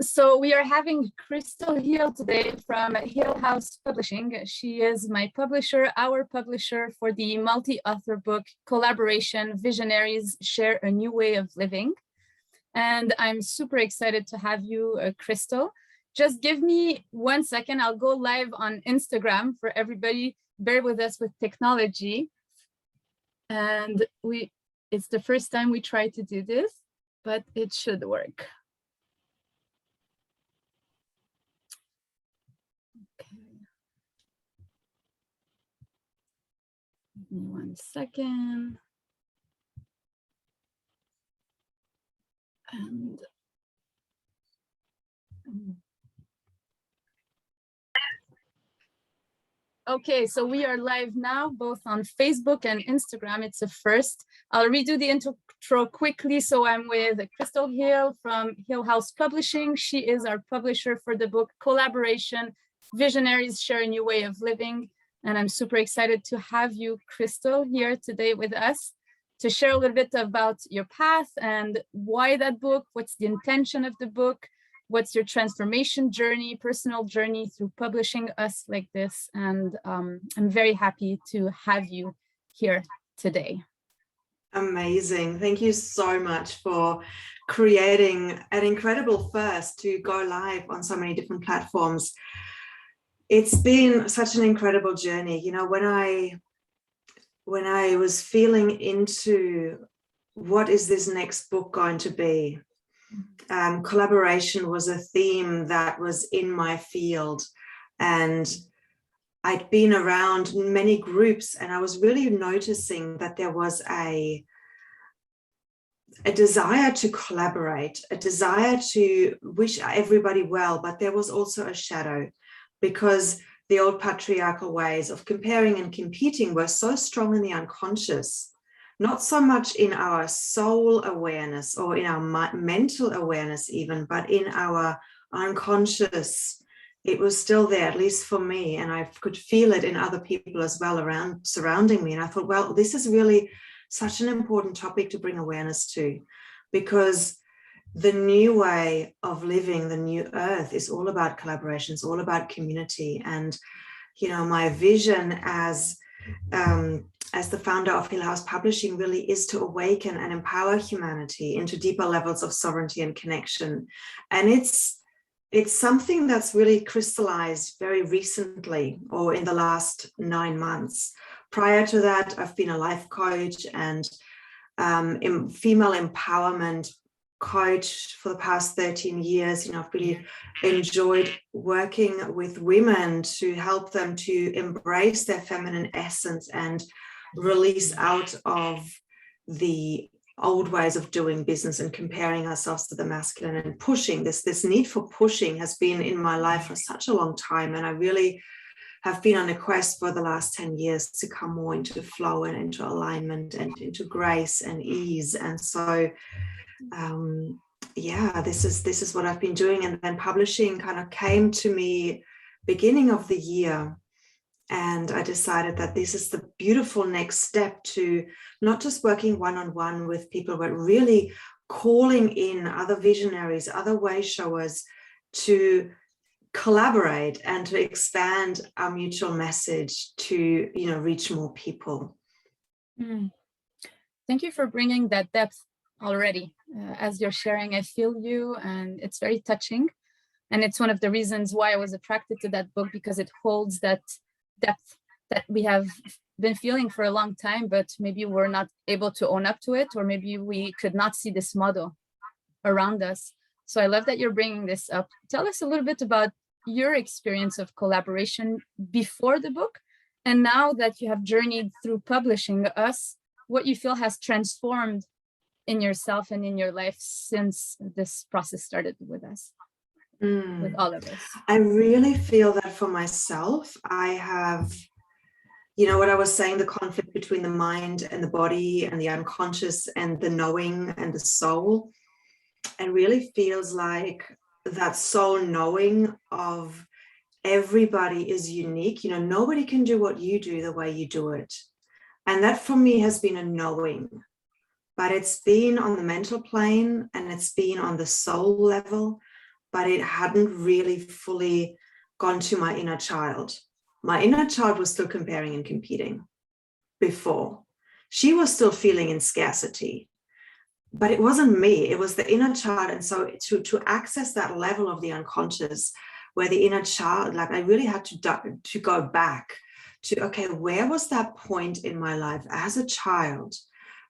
So we are having Krystal Hille today from Hill House Publishing. She is my publisher, our publisher for the multi-author book collaboration, Visionaries Share a New Way of Living. And I'm super excited to have you, Krystal. Just give me 1 second. I'll go live on Instagram for everybody. Bear with us with technology. And it's the first time we try to do this, but it should work. Give me 1 second. And okay, so we are live now, both on Facebook and Instagram. It's a first. I'll redo the intro quickly. So I'm with Krystal Hille from Hill House Publishing. She is our publisher for the book Collaboration, Visionaries Share a New Way of Living. And I'm super excited to have you, Krystal, here today with us to share a little bit about your path and why that book, what's the intention of the book, what's your transformation journey, personal journey through publishing us like this. And I'm very happy to have you here today. Amazing. Thank you so much for creating an incredible first to go live on so many different platforms. It's been such an incredible journey. You know, when I was feeling into what is this next book going to be, collaboration was a theme that was in my field, and I'd been around many groups, and I was really noticing that there was a desire to collaborate, a desire to wish everybody well, but there was also a shadow, because the old patriarchal ways of comparing and competing were so strong in the unconscious, not so much in our soul awareness or in our mental awareness even, but in our unconscious. It was still there, at least for me, and I could feel it in other people as well around surrounding me. And I thought, well, this is really such an important topic to bring awareness to, because the new way of living, the new earth, is all about collaboration. It's all about community. And, you know, my vision as the founder of Hill House Publishing really is to awaken and empower humanity into deeper levels of sovereignty and connection. And it's something that's really crystallized very recently, or in the last 9 months. Prior to that, I've been a life coach and female empowerment coach for the past 13 years. You know, I've really enjoyed working with women to help them to embrace their feminine essence and release out of the old ways of doing business and comparing ourselves to the masculine, and pushing. This need for pushing has been in my life for such a long time, and I really have been on a quest for the last 10 years to come more into flow and into alignment and into grace and ease. And so yeah, this is what I've been doing. And then publishing kind of came to me beginning of the year, and I decided that this is the beautiful next step to not just working one-on-one with people, but really calling in other visionaries, other way showers to collaborate and to expand our mutual message to, you know, reach more people. Thank you for bringing that depth already. As you're sharing, I feel you, and it's very touching. And it's one of the reasons why I was attracted to that book, because it holds that depth that we have been feeling for a long time, but maybe we're not able to own up to it, or maybe we could not see this model around us. So I love that you're bringing this up. Tell us a little bit about your experience of collaboration before the book, and now that you have journeyed through publishing us, what you feel has transformed in yourself and in your life since this process started with us, with all of us. I really feel that for myself, I have, you know, what I was saying, the conflict between the mind and the body and the unconscious and the knowing and the soul. It really feels like that soul knowing of everybody is unique. You know, nobody can do what you do the way you do it. And that for me has been a knowing, but it's been on the mental plane and it's been on the soul level. but it hadn't really fully gone to my inner child. My inner child was still comparing and competing before. She was still feeling in scarcity, but it wasn't me, it was the inner child. And so to access that level of the unconscious, where the inner child, like I really had to go back to, okay, where was that point in my life as a child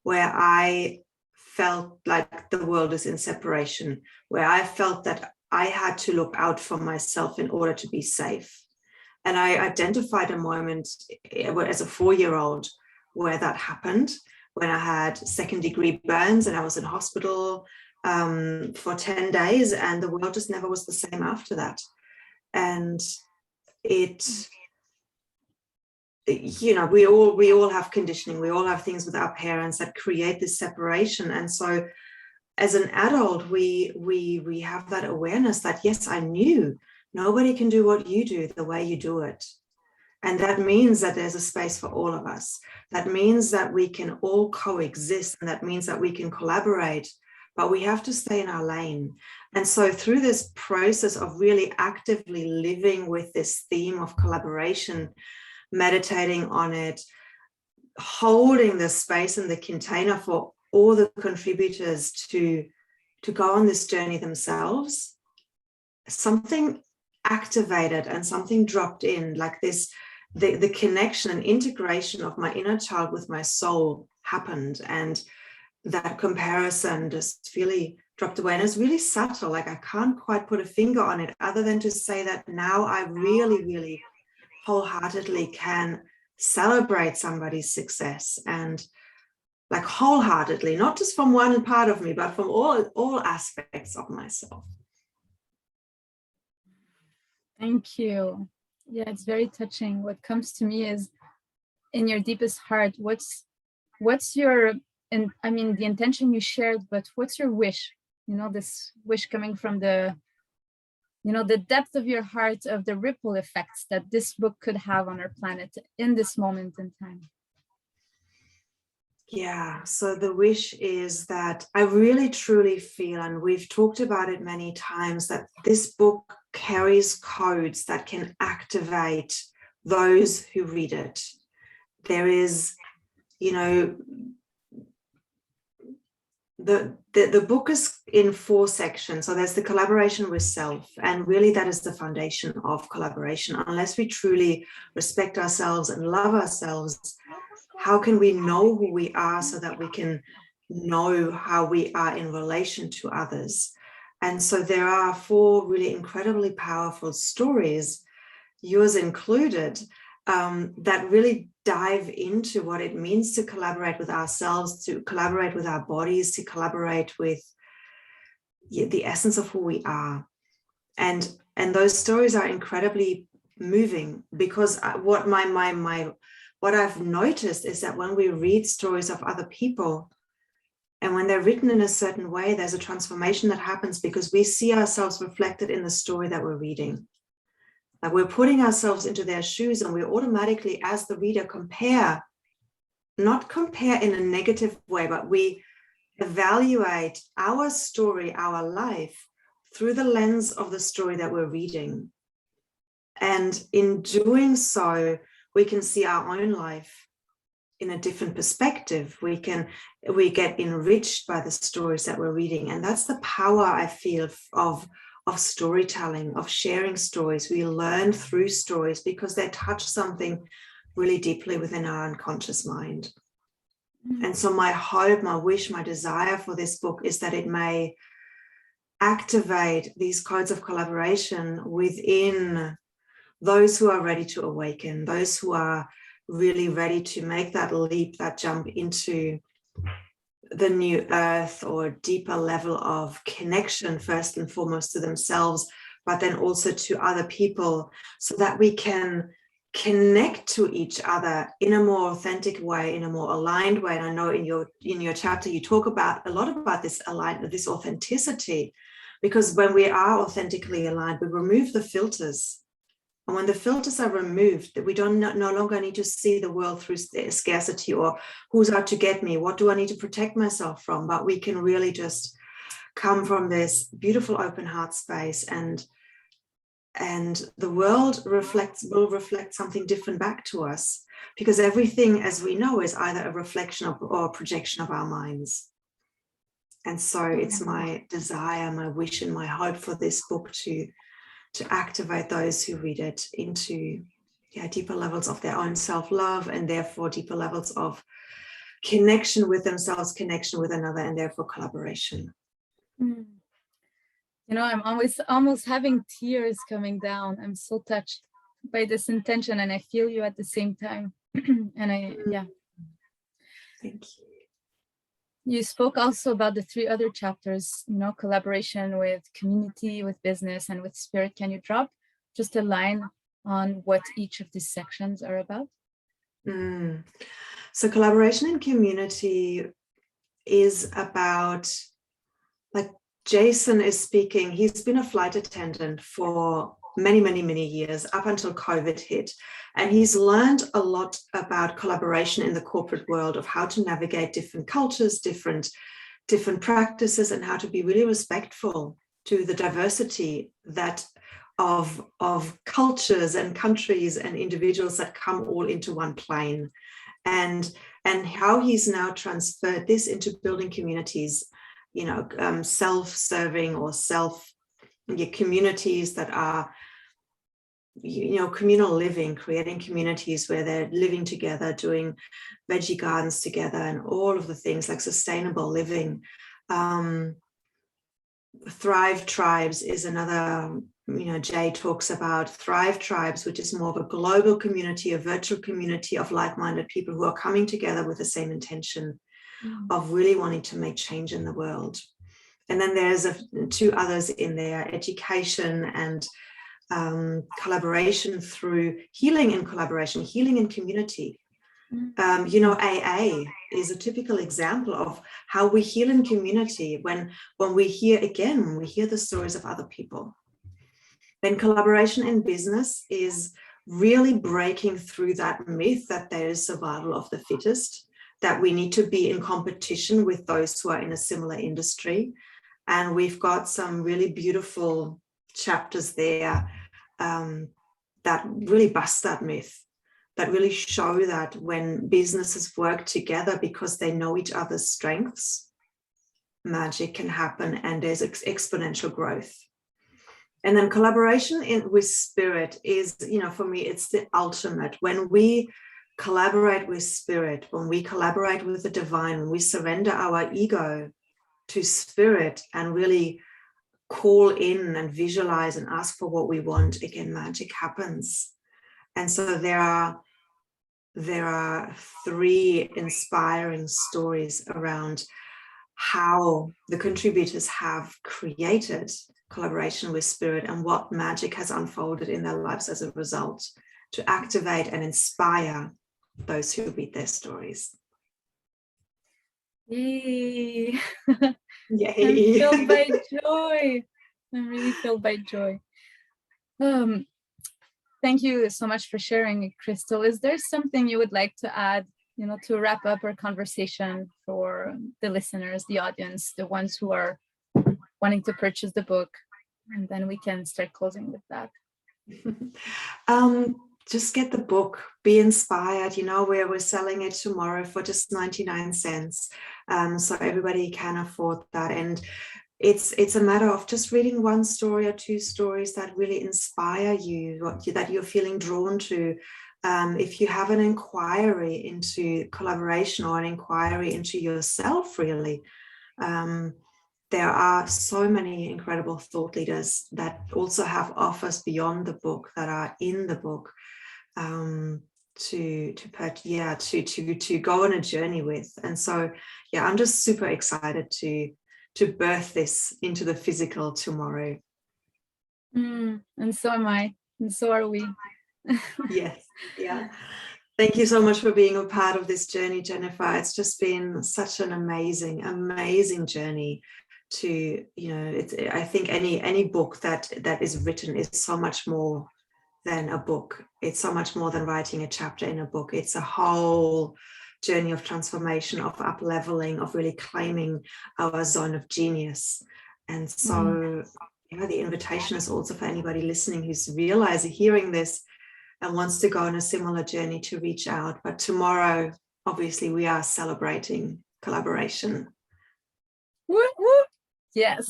where I felt like the world is in separation, where I felt that I had to look out for myself in order to be safe. And I identified a moment as a 4-year-old where that happened, when I had second-degree burns and I was in hospital for 10 days, and the world just never was the same after that. And it, you know, we all have conditioning, we all have things with our parents that create this separation. And so as an adult, we have that awareness that, yes, I knew nobody can do what you do the way you do it. And that means that there's a space for all of us. That means that we can all coexist, and that means that we can collaborate, but we have to stay in our lane. And so through this process of really actively living with this theme of collaboration, meditating on it, holding the space and the container for all the contributors to go on this journey themselves, something activated and something dropped in, like this, the connection and integration of my inner child with my soul happened, and that comparison just really dropped away. And it's really subtle, like I can't quite put a finger on it other than to say that now I really, really wholeheartedly can celebrate somebody's success, and like wholeheartedly, not just from one part of me, but from all aspects of myself. Thank you. Yeah, it's very touching. What comes to me is, in your deepest heart, what's your, and I mean the intention you shared, but what's your wish? You know, this wish coming from the, you know, the depth of your heart, of the ripple effects that this book could have on our planet in this moment in time. Yeah, so the wish is that I really truly feel, and we've talked about it many times, that this book carries codes that can activate those who read it. There is, you know, the book is in 4 sections. So there's the collaboration with self, and really that is the foundation of collaboration. Unless we truly respect ourselves and love ourselves, how can we know who we are so that we can know how we are in relation to others? And so there are 4 really incredibly powerful stories, yours included, that really dive into what it means to collaborate with ourselves, to collaborate with our bodies, to collaborate with the essence of who we are. And those stories are incredibly moving, because what I've noticed is that when we read stories of other people, and when they're written in a certain way, there's a transformation that happens, because we see ourselves reflected in the story that we're reading. Like we're putting ourselves into their shoes, and we automatically, as the reader, compare, not compare in a negative way, but we evaluate our story, our life, through the lens of the story that we're reading. And in doing so, we can see our own life in a different perspective. We get enriched by the stories that we're reading. And that's the power, I feel, of storytelling, of sharing stories. We learn through stories because they touch something really deeply within our unconscious mind. And so my hope, my wish, my desire for this book is that it may activate these codes of collaboration within those who are ready to awaken, those who are really ready to make that leap, that jump into the new earth, or deeper level of connection, first and foremost to themselves, but then also to other people, so that we can connect to each other in a more authentic way, in a more aligned way. And I know in your chapter you talk about a lot about this alignment, this authenticity, because when we are authentically aligned, we remove the filters. And when the filters are removed, we no longer need to see the world through scarcity, or who's out to get me, what do I need to protect myself from, but we can really just come from this beautiful open heart space, and the world will reflect something different back to us, because everything, as we know, is either a reflection of or a projection of our minds. And so it's my desire, my wish, and my hope for this book to activate those who read it into deeper levels of their own self-love, and therefore deeper levels of connection with themselves, connection with another, and therefore collaboration. You know, I'm almost having tears coming down. I'm so touched by this intention, and I feel you at the same time. And Thank you. You spoke also about the 3 other chapters, you know, collaboration with community, with business, and with spirit. Can you drop just a line on what each of these sections are about? So collaboration in community is about, like Jason is speaking, he's been a flight attendant for many years, up until COVID hit. And he's learned a lot about collaboration in the corporate world, of how to navigate different cultures, different practices, and how to be really respectful to the diversity that of cultures and countries and individuals that come all into one plane. And how he's now transferred this into building communities, you know, self-serving or communities that are, you know, communal living, creating communities where they're living together, doing veggie gardens together, and all of the things like sustainable living. Thrive Tribes is another, you know, Jay talks about Thrive Tribes, which is more of a global community, a virtual community of like-minded people who are coming together with the same intention of really wanting to make change in the world. And then there's 2 others in there, education and collaboration through healing and collaboration, healing in community. You know, AA is a typical example of how we heal in community when we hear the stories of other people. Then collaboration in business is really breaking through that myth that there is survival of the fittest, that we need to be in competition with those who are in a similar industry. And we've got some really beautiful chapters there that really bust that myth, that really show that when businesses work together because they know each other's strengths, magic can happen and there's exponential growth. And then collaboration with spirit is, you know, for me, it's the ultimate. When we collaborate with spirit, when we collaborate with the divine, when we surrender our ego to spirit and really call in and visualize and ask for what we want, again, magic happens. And so there are 3 inspiring stories around how the contributors have created collaboration with spirit and what magic has unfolded in their lives as a result, to activate and inspire those who read their stories. Yay! Yay! I'm filled by joy. I'm really filled by joy. Thank you so much for sharing, Krystal. Is there something you would like to add, you know, to wrap up our conversation for the listeners, the audience, the ones who are wanting to purchase the book? And then we can start closing with that. Just get the book, be inspired. You know, we're selling it tomorrow for just 99 cents. So everybody can afford that. And it's a matter of just reading 1 story or 2 stories that really inspire you, that you're feeling drawn to. If you have an inquiry into collaboration or an inquiry into yourself, really, there are so many incredible thought leaders that also have offers beyond the book, that are in the book, to go on a journey with. And so, yeah, I'm just super excited to birth this into the physical tomorrow. And so am I, and so are we. Yes, yeah. Thank you so much for being a part of this journey, Jennifer. It's just been such an amazing journey. To, you know, I think any book that is written is so much more than a book. It's so much more than writing a chapter in a book. It's a whole journey of transformation, of up-leveling, of really claiming our zone of genius. And so the invitation is also for anybody listening who's hearing this and wants to go on a similar journey to reach out. But tomorrow, obviously, we are celebrating collaboration. Woo, woo. Yes.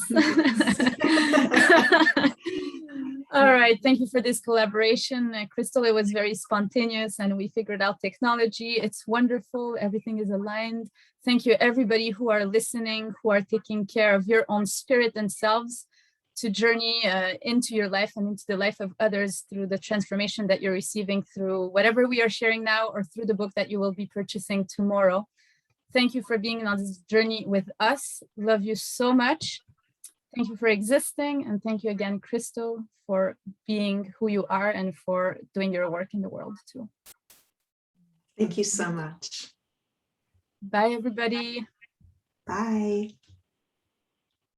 All right. Thank you for this collaboration. Krystal, it was very spontaneous and we figured out technology. It's wonderful. Everything is aligned. Thank you, everybody who are listening, who are taking care of your own spirit and selves to journey into your life and into the life of others through the transformation that you're receiving through whatever we are sharing now or through the book that you will be purchasing tomorrow. Thank you for being on this journey with us. Love you so much. Thank you for existing. And thank you again, Krystal, for being who you are and for doing your work in the world too. Thank you so much. Bye, everybody. Bye.